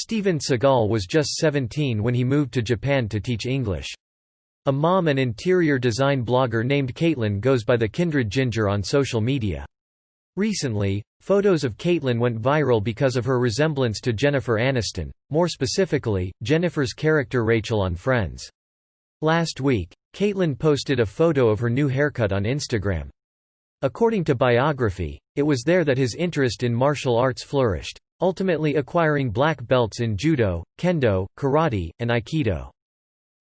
Steven Seagal was just 17 when he moved to Japan to teach English. A mom and interior design blogger named Caitlin goes by the Kindred Ginger on social media. Recently, photos of Caitlin went viral because of her resemblance to Jennifer Aniston, more specifically, Jennifer's character Rachel on Friends. Last week, Caitlin posted a photo of her new haircut on Instagram. According to Biography, it was there that his interest in martial arts flourished, ultimately acquiring black belts in judo, kendo, karate, and aikido.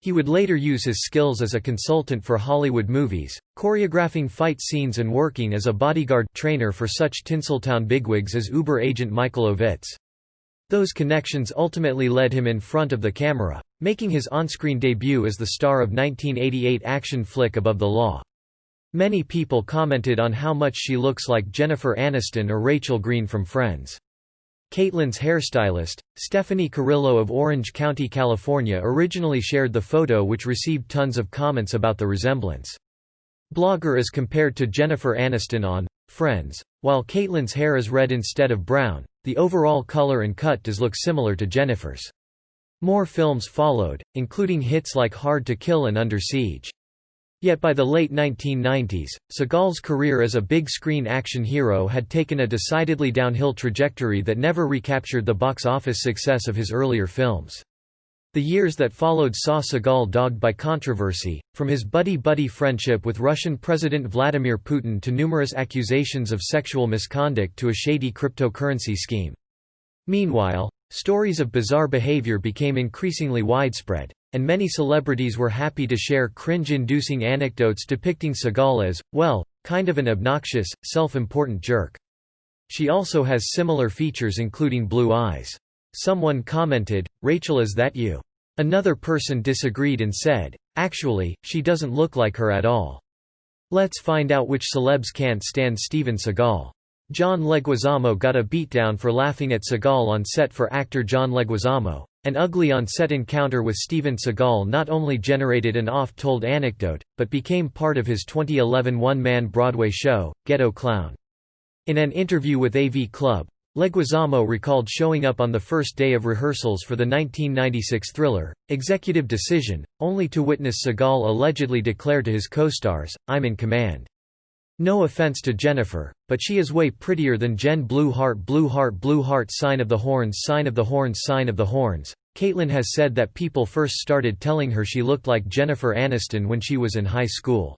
He would later use his skills as a consultant for Hollywood movies, choreographing fight scenes and working as a bodyguard trainer for such Tinseltown bigwigs as Uber agent Michael Ovitz. Those connections ultimately led him in front of the camera, making his on-screen debut as the star of 1988 action flick Above the Law. Many people commented on how much she looks like Jennifer Aniston or Rachel Green from Friends. Caitlin's hairstylist, Stephanie Carrillo of Orange County, California, originally shared the photo, which received tons of comments about the resemblance. Blogger is compared to Jennifer Aniston on Friends. While Caitlin's hair is red instead of brown, the overall color and cut does look similar to Jennifer's. More films followed, including hits like Hard to Kill and Under Siege. Yet by the late 1990s, Seagal's career as a big-screen action hero had taken a decidedly downhill trajectory that never recaptured the box office success of his earlier films. The years that followed saw Seagal dogged by controversy, from his buddy-buddy friendship with Russian President Vladimir Putin to numerous accusations of sexual misconduct to a shady cryptocurrency scheme. Meanwhile, stories of bizarre behavior became increasingly widespread, and many celebrities were happy to share cringe-inducing anecdotes depicting Seagal as, well, kind of an obnoxious, self-important jerk. She also has similar features including blue eyes. Someone commented, "Rachel, is that you?" Another person disagreed and said, "Actually, she doesn't look like her at all." Let's find out which celebs can't stand Steven Seagal. John Leguizamo got a beatdown for laughing at Seagal on set. For actor John Leguizamo, an ugly on-set encounter with Steven Seagal not only generated an oft-told anecdote, but became part of his 2011 one-man Broadway show, Ghetto Clown. In an interview with AV Club, Leguizamo recalled showing up on the first day of rehearsals for the 1996 thriller, Executive Decision, only to witness Seagal allegedly declare to his co-stars, "I'm in command. No offense to Jennifer, but she is way prettier than Jen. Blue heart, blue heart, blue heart, sign of the horns, sign of the horns, sign of the horns." Caitlin has said that people first started telling her she looked like Jennifer Aniston when she was in high school.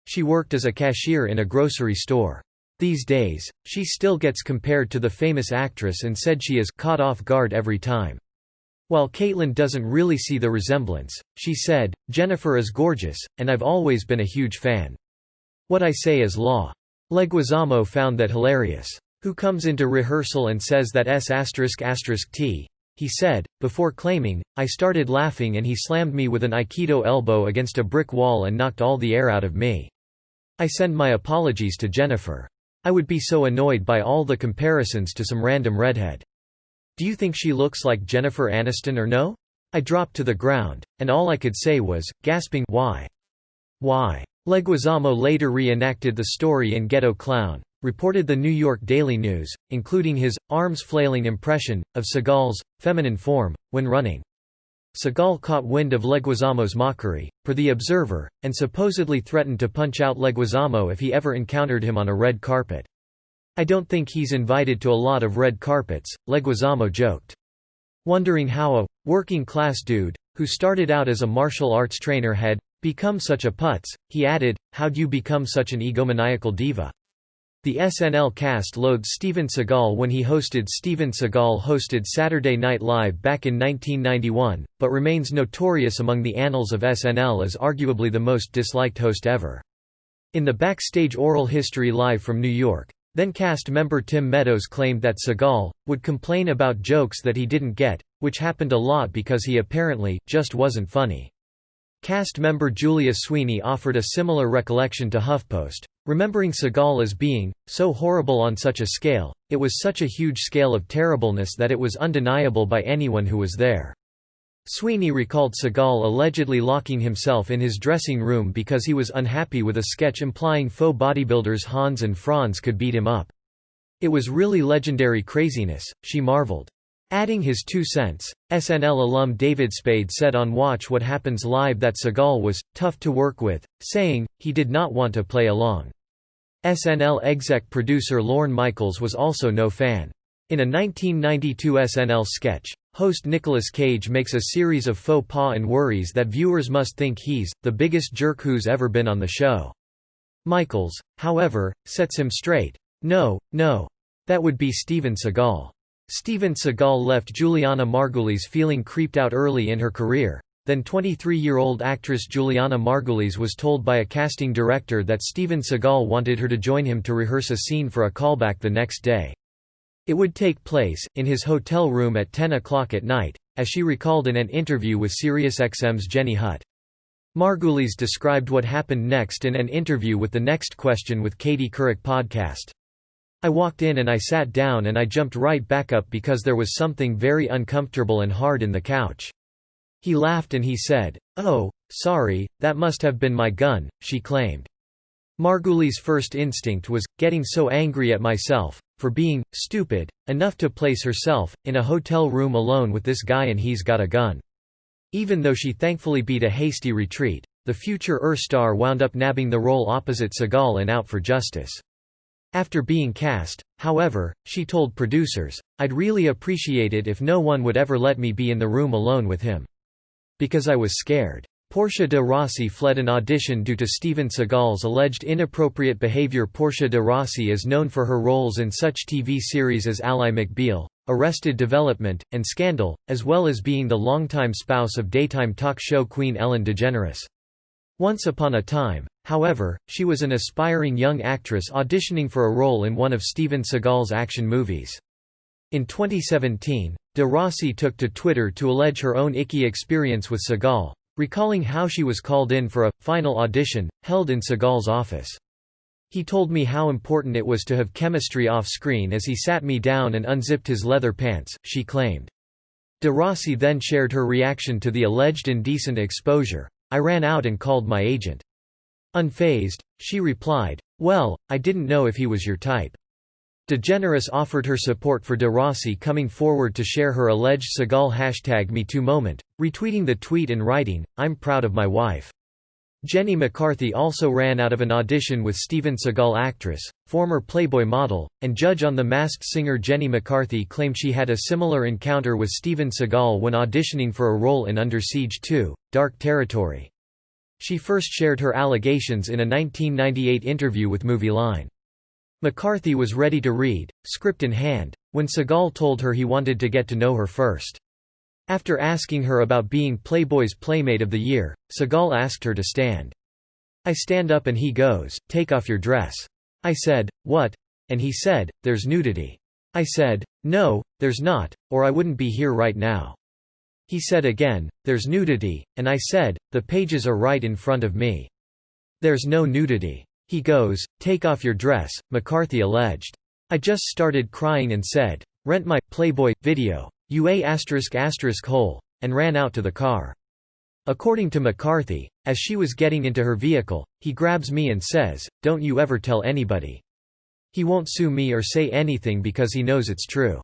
She worked as a cashier in a grocery store. These days, she still gets compared to the famous actress and said she is caught off guard every time. While Caitlin doesn't really see the resemblance, she said, "Jennifer is gorgeous, and I've always been a huge fan. What I say is law." Leguizamo found that hilarious. "Who comes into rehearsal and says that S***T, he said, before claiming, "I started laughing and he slammed me with an Aikido elbow against a brick wall and knocked all the air out of me. I send my apologies to Jennifer. I would be so annoyed by all the comparisons to some random redhead. Do you think she looks like Jennifer Aniston or no?" I dropped to the ground, and all I could say was, gasping, "Why? Why?" Leguizamo later reenacted the story in Ghetto Clown, reported the New York Daily News, including his arms-flailing impression of Seagal's feminine form when running. Seagal caught wind of Leguizamo's mockery, per The Observer, and supposedly threatened to punch out Leguizamo if he ever encountered him on a red carpet. "I don't think he's invited to a lot of red carpets," Leguizamo joked. Wondering how a working-class dude, who started out as a martial arts trainer, had become such a putz, he added, "How'd you become such an egomaniacal diva?" The SNL cast loathed Steven Seagal when he hosted Steven Seagal hosted Saturday Night Live back in 1991, but remains notorious among the annals of SNL as arguably the most disliked host ever. In the backstage oral history live from New York, then cast member Tim Meadows claimed that Seagal would complain about jokes that he didn't get, which happened a lot because he apparently just wasn't funny. Cast member Julia Sweeney offered a similar recollection to HuffPost, remembering Seagal as being so horrible on such a scale, it was such a huge scale of terribleness that it was undeniable by anyone who was there. Sweeney recalled Seagal allegedly locking himself in his dressing room because he was unhappy with a sketch implying faux bodybuilders Hans and Franz could beat him up. "It was really legendary craziness," she marveled. Adding his 2 cents, SNL alum David Spade said on Watch What Happens Live that Seagal was tough to work with, saying, he did not want to play along. SNL exec producer Lorne Michaels was also no fan. In a 1992 SNL sketch, host Nicolas Cage makes a series of faux pas and worries that viewers must think he's the biggest jerk who's ever been on the show. Michaels, however, sets him straight. No, that would be Steven Seagal. Steven Seagal left Juliana Margulies feeling creeped out early in her career. Then 23-year-old actress Juliana Margulies was told by a casting director that Steven Seagal wanted her to join him to rehearse a scene for a callback the next day. It would take place in his hotel room at 10 o'clock at night, as she recalled in an interview with SiriusXM's Jenny Hutt. Margulies described what happened next in an interview with The Next Question with Katie Couric podcast. I walked in and I sat down and I jumped right back up because there was something very uncomfortable and hard in the couch. He laughed and he said, "Oh, sorry, that must have been my gun," she claimed. Margulies' first instinct was, getting so angry at myself, for being stupid enough to place herself in a hotel room alone with this guy and he's got a gun. Even though she thankfully beat a hasty retreat, the future star wound up nabbing the role opposite Seagal in Out for Justice. After being cast, however, she told producers, "I'd really appreciate it if no one would ever let me be in the room alone with him. Because I was scared." Portia de Rossi fled an audition due to Steven Seagal's alleged inappropriate behavior. Portia de Rossi is known for her roles in such TV series as Ally McBeal, Arrested Development, and Scandal, as well as being the longtime spouse of daytime talk show queen Ellen DeGeneres. Once upon a time, however, she was an aspiring young actress auditioning for a role in one of Steven Seagal's action movies. In 2017, de Rossi took to Twitter to allege her own icky experience with Seagal, recalling how she was called in for a final audition, held in Seagal's office. "He told me how important it was to have chemistry off-screen as he sat me down and unzipped his leather pants," she claimed. De Rossi then shared her reaction to the alleged indecent exposure. "I ran out and called my agent." Unfazed, she replied, "Well, I didn't know if he was your type." DeGeneres offered her support for de Rossi coming forward to share her alleged Seagal #MeToo moment, retweeting the tweet and writing, "I'm proud of my wife." Jenny McCarthy also ran out of an audition with Steven Seagal. Actress, former Playboy model, and judge on The Masked Singer Jenny McCarthy claimed she had a similar encounter with Steven Seagal when auditioning for a role in Under Siege 2: Dark Territory. She first shared her allegations in a 1998 interview with Movie Line. McCarthy was ready to read, script in hand, when Seagal told her he wanted to get to know her first. After asking her about being Playboy's Playmate of the Year, Seagal asked her to stand. "I stand up and he goes, 'Take off your dress.' I said, 'What?' And he said, 'There's nudity.' I said, 'No, there's not, or I wouldn't be here right now.' He said again, 'There's nudity,' and I said, 'The pages are right in front of me. There's no nudity.' He goes, 'Take off your dress,'" McCarthy alleged. "I just started crying and said, 'Rent my Playboy video, ****, and ran out to the car." According to McCarthy, as she was getting into her vehicle, he grabs me and says, "Don't you ever tell anybody." He won't sue me or say anything because he knows it's true.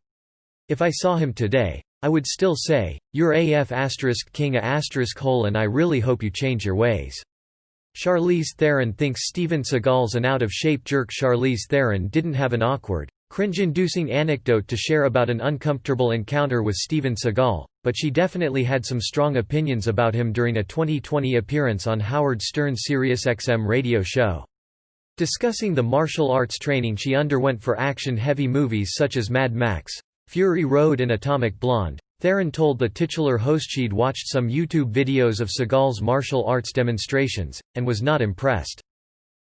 "If I saw him today, I would still say, 'You're ***king and I really hope you change your ways.'" Charlize Theron thinks Steven Seagal's an out-of-shape jerk. Charlize Theron didn't have an awkward, cringe-inducing anecdote to share about an uncomfortable encounter with Steven Seagal, but she definitely had some strong opinions about him during a 2020 appearance on Howard Stern's SiriusXM radio show. Discussing the martial arts training she underwent for action-heavy movies such as Mad Max, Fury Road and Atomic Blonde, Theron told the titular host she'd watched some YouTube videos of Seagal's martial arts demonstrations, and was not impressed.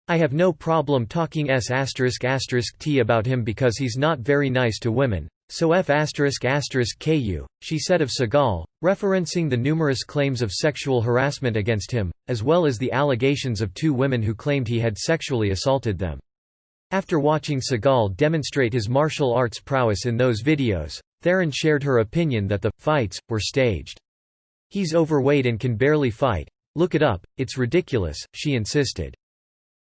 "I have no problem talking ***t about him because he's not very nice to women, so f***ku," she said of Seagal, referencing the numerous claims of sexual harassment against him, as well as the allegations of 2 women who claimed he had sexually assaulted them. After watching Seagal demonstrate his martial arts prowess in those videos, Theron shared her opinion that the fights were staged. "He's overweight and can barely fight. Look it up, it's ridiculous," she insisted.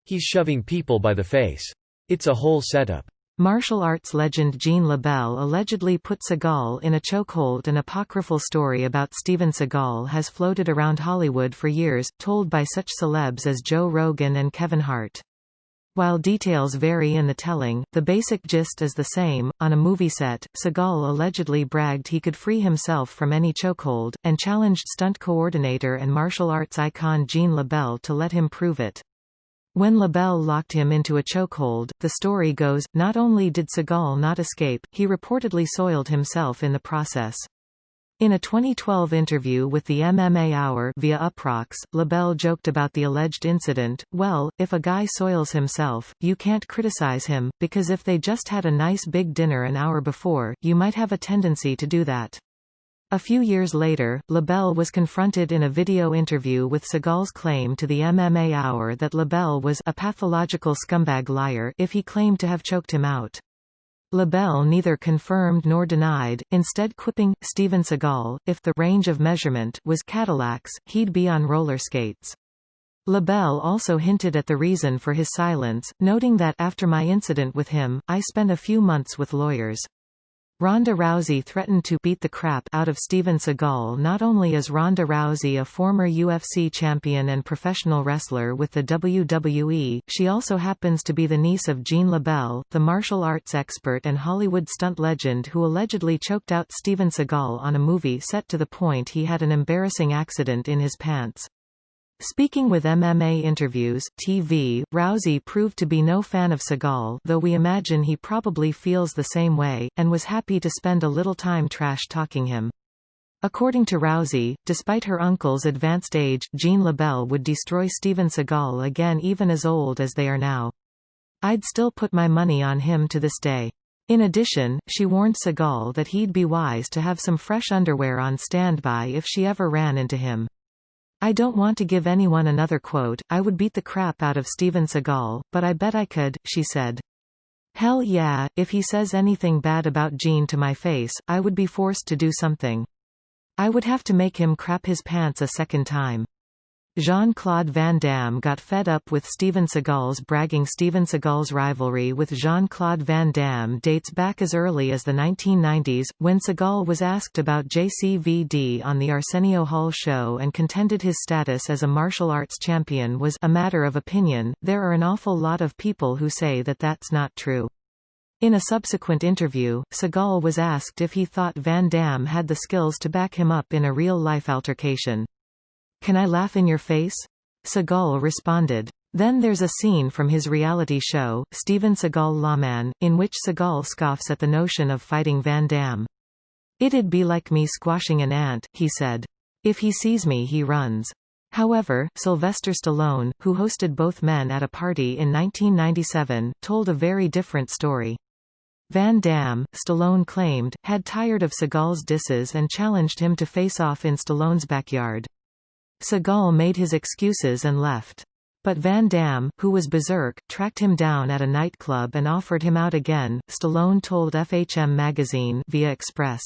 "He's shoving people by the face. It's a whole setup. Martial arts legend Jean Labelle allegedly put Seagal in a chokehold. An apocryphal story about Steven Seagal has floated around Hollywood for years, told by such celebs as Joe Rogan and Kevin Hart. While details vary in the telling, the basic gist is the same. On a movie set, Seagal allegedly bragged he could free himself from any chokehold, and challenged stunt coordinator and martial arts icon Jean Labelle to let him prove it. When Labelle locked him into a chokehold, the story goes, not only did Seagal not escape, he reportedly soiled himself in the process. In a 2012 interview with the MMA Hour via Uproxx, Labelle joked about the alleged incident. "Well, if a guy soils himself, you can't criticize him, because if they just had a nice big dinner an hour before, you might have a tendency to do that." A few years later, Labelle was confronted in a video interview with Seagal's claim to the MMA Hour that Labelle was a pathological scumbag liar if he claimed to have choked him out. Labelle neither confirmed nor denied, instead quipping, "Steven Seagal, if the range of measurement was Cadillacs, he'd be on roller skates." Labelle also hinted at the reason for his silence, noting that, "After my incident with him, I spent a few months with lawyers." Ronda Rousey threatened to beat the crap out of Steven Seagal. Not only is Ronda Rousey a former UFC champion and professional wrestler with the WWE, she also happens to be the niece of Jean Labelle, the martial arts expert and Hollywood stunt legend who allegedly choked out Steven Seagal on a movie set to the point he had an embarrassing accident in his pants. Speaking with MMA Interviews TV, Rousey proved to be no fan of Seagal, though we imagine he probably feels the same way, and was happy to spend a little time trash-talking him. According to Rousey, despite her uncle's advanced age, Jean Labelle would destroy Steven Seagal again even as old as they are now. "I'd still put my money on him to this day." In addition, she warned Seagal that he'd be wise to have some fresh underwear on standby if she ever ran into him. "I don't want to give anyone another quote, I would beat the crap out of Steven Seagal, but I bet I could," she said. "Hell yeah, if he says anything bad about Jean to my face, I would be forced to do something. I would have to make him crap his pants a second time." Jean-Claude Van Damme got fed up with Steven Seagal's bragging. Steven Seagal's rivalry with Jean-Claude Van Damme dates back as early as the 1990s, when Seagal was asked about JCVD on the Arsenio Hall show and contended his status as a martial arts champion was a matter of opinion. There are an awful lot of people who say that that's not true. In a subsequent interview, Seagal was asked if he thought Van Damme had the skills to back him up in a real-life altercation. "Can I laugh in your face?" Seagal responded. Then there's a scene from his reality show, Steven Seagal Lawman, in which Seagal scoffs at the notion of fighting Van Damme. "It'd be like me squashing an ant," he said. "If he sees me he runs." However, Sylvester Stallone, who hosted both men at a party in 1997, told a very different story. Van Damme, Stallone claimed, had tired of Seagal's disses and challenged him to face off in Stallone's backyard. Seagal made his excuses and left. But Van Damme, who was berserk, tracked him down at a nightclub and offered him out again, Stallone told FHM magazine via Express.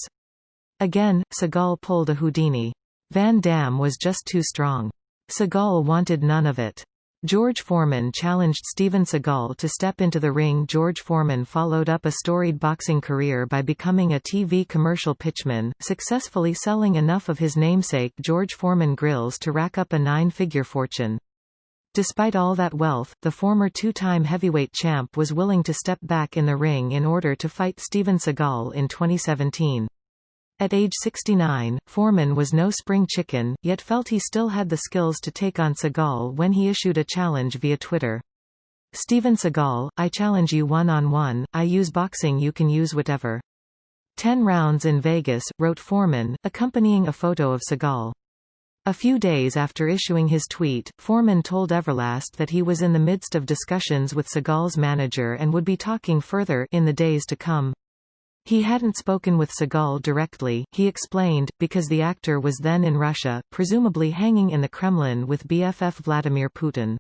Again, Seagal pulled a Houdini. Van Damme was just too strong. Seagal wanted none of it. George Foreman challenged Steven Seagal to step into the ring. George Foreman followed up a storied boxing career by becoming a TV commercial pitchman, successfully selling enough of his namesake George Foreman grills to rack up a nine-figure fortune. Despite all that wealth, the former two-time heavyweight champ was willing to step back in the ring in order to fight Steven Seagal in 2017. At age 69, Foreman was no spring chicken, yet felt he still had the skills to take on Seagal when he issued a challenge via Twitter. "Steven Seagal, I challenge you one-on-one, I use boxing, you can use whatever. 10 rounds in Vegas," wrote Foreman, accompanying a photo of Seagal. A few days after issuing his tweet, Foreman told Everlast that he was in the midst of discussions with Seagal's manager and would be talking further in the days to come. He hadn't spoken with Seagal directly, he explained, because the actor was then in Russia, presumably hanging in the Kremlin with BFF Vladimir Putin.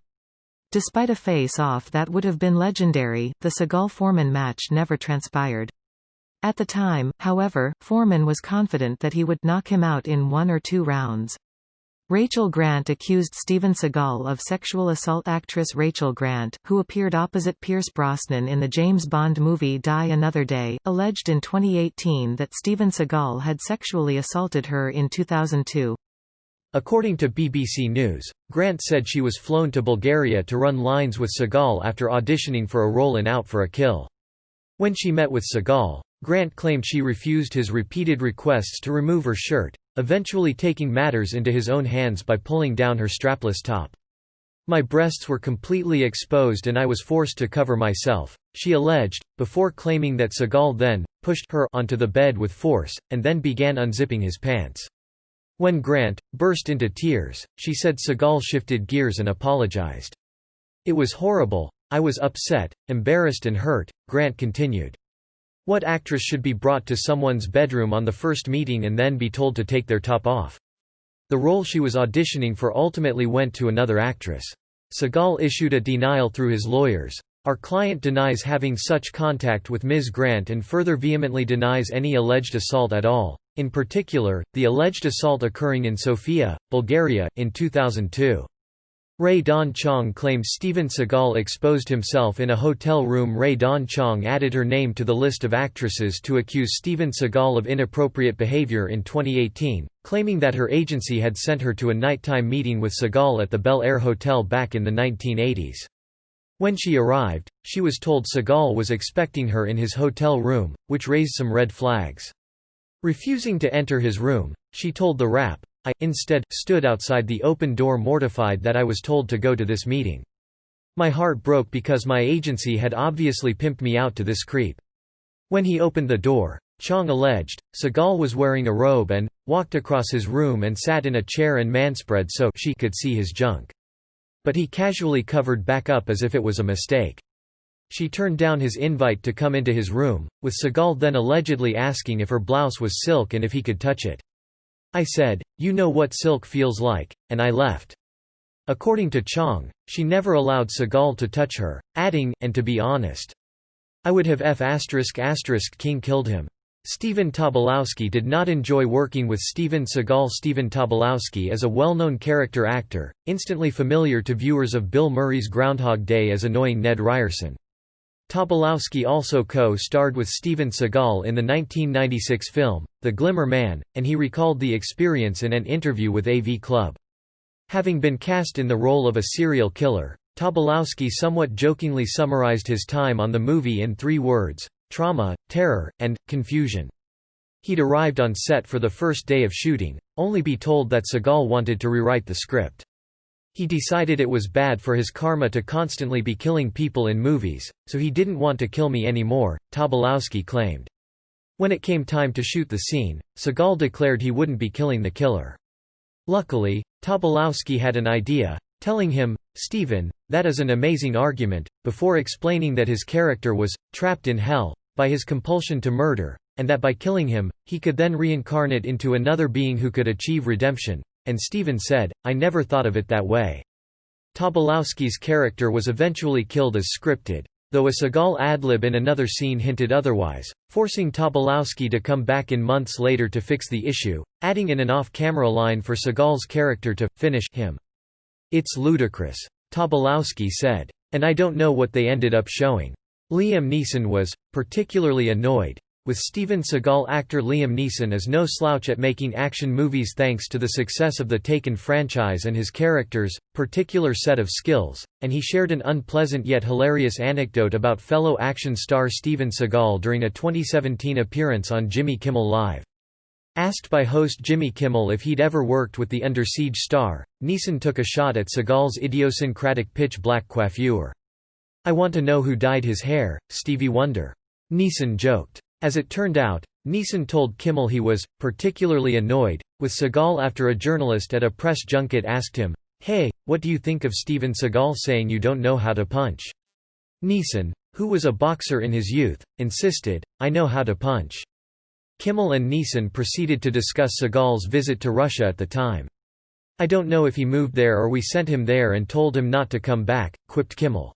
Despite a face-off that would have been legendary, the Seagal-Foreman match never transpired. At the time, however, Foreman was confident that he would knock him out in 1 or 2 rounds. Rachel Grant accused Steven Seagal of sexual assault. Actress Rachel Grant, who appeared opposite Pierce Brosnan in the James Bond movie Die Another Day, alleged in 2018 that Steven Seagal had sexually assaulted her in 2002. According to BBC News, Grant said she was flown to Bulgaria to run lines with Seagal after auditioning for a role in Out for a Kill. When she met with Seagal, Grant claimed she refused his repeated requests to remove her shirt, eventually taking matters into his own hands by pulling down her strapless top. "My breasts were completely exposed and I was forced to cover myself," she alleged, before claiming that Seagal then pushed her onto the bed with force, and then began unzipping his pants. When Grant burst into tears, she said Seagal shifted gears and apologized. "It was horrible. I was upset, embarrassed and hurt," Grant continued. What actress should be brought to someone's bedroom on the first meeting and then be told to take their top off? The role she was auditioning for ultimately went to another actress. Seagal issued a denial through his lawyers. "Our client denies having such contact with Ms. Grant and further vehemently denies any alleged assault at all, in particular, the alleged assault occurring in Sofia, Bulgaria, in 2002. Ray Don Chong claimed Steven Seagal exposed himself in a hotel room. Ray Don Chong added her name to the list of actresses to accuse Steven Seagal of inappropriate behavior in 2018, claiming that her agency had sent her to a nighttime meeting with Seagal at the Bel Air Hotel back in the 1980s. When she arrived, she was told Seagal was expecting her in his hotel room, which raised some red flags. Refusing to enter his room, she told the Wrap, "I, instead, stood outside the open door mortified that I was told to go to this meeting. My heart broke because my agency had obviously pimped me out to this creep." When he opened the door, Chong alleged, Seagal was wearing a robe and walked across his room and sat in a chair and manspread so she could see his junk. But he casually covered back up as if it was a mistake. She turned down his invite to come into his room, with Seagal then allegedly asking if her blouse was silk and if he could touch it. "I said, 'You know what silk feels like,' and I left." According to Chong, she never allowed Seagal to touch her, adding, "And to be honest, I would have King killed him." Stephen Tobolowsky did not enjoy working with Steven Seagal. Stephen Tobolowsky is a well-known character actor, instantly familiar to viewers of Bill Murray's Groundhog Day as annoying Ned Ryerson. Tobolowsky also co-starred with Steven Seagal in the 1996 film, The Glimmer Man, and he recalled the experience in an interview with AV Club. Having been cast in the role of a serial killer, Tobolowsky somewhat jokingly summarized his time on the movie in 3 words: trauma, terror, and confusion. He'd arrived on set for the first day of shooting, only be told that Seagal wanted to rewrite the script. He decided it was bad for his karma to constantly be killing people in movies, so he didn't want to kill me anymore, Tobolowsky claimed. When it came time to shoot the scene, Seagal declared he wouldn't be killing the killer. Luckily, Tobolowsky had an idea, telling him, "Steven, that is an amazing argument," before explaining that his character was trapped in hell by his compulsion to murder, and that by killing him, he could then reincarnate into another being who could achieve redemption. And Steven said, "I never thought of it that way." Tobolowsky's character was eventually killed as scripted, though a Seagal ad-lib in another scene hinted otherwise, forcing Tobolowsky to come back in months later to fix the issue, adding in an off-camera line for Seagal's character to finish him. "It's ludicrous," Tobolowsky said. "And I don't know what they ended up showing." Liam Neeson was particularly annoyed with Steven Seagal. Actor Liam Neeson is no slouch at making action movies thanks to the success of the Taken franchise and his character's particular set of skills, and he shared an unpleasant yet hilarious anecdote about fellow action star Steven Seagal during a 2017 appearance on Jimmy Kimmel Live. Asked by host Jimmy Kimmel if he'd ever worked with the Under Siege star, Neeson took a shot at Seagal's idiosyncratic pitch-black coiffure. "I want to know who dyed his hair, Stevie Wonder," Neeson joked. As it turned out, Neeson told Kimmel he was particularly annoyed with Seagal after a journalist at a press junket asked him, "Hey, what do you think of Steven Seagal saying you don't know how to punch?" Neeson, who was a boxer in his youth, insisted, "I know how to punch." Kimmel and Neeson proceeded to discuss Seagal's visit to Russia at the time. "I don't know if he moved there or we sent him there and told him not to come back," quipped Kimmel.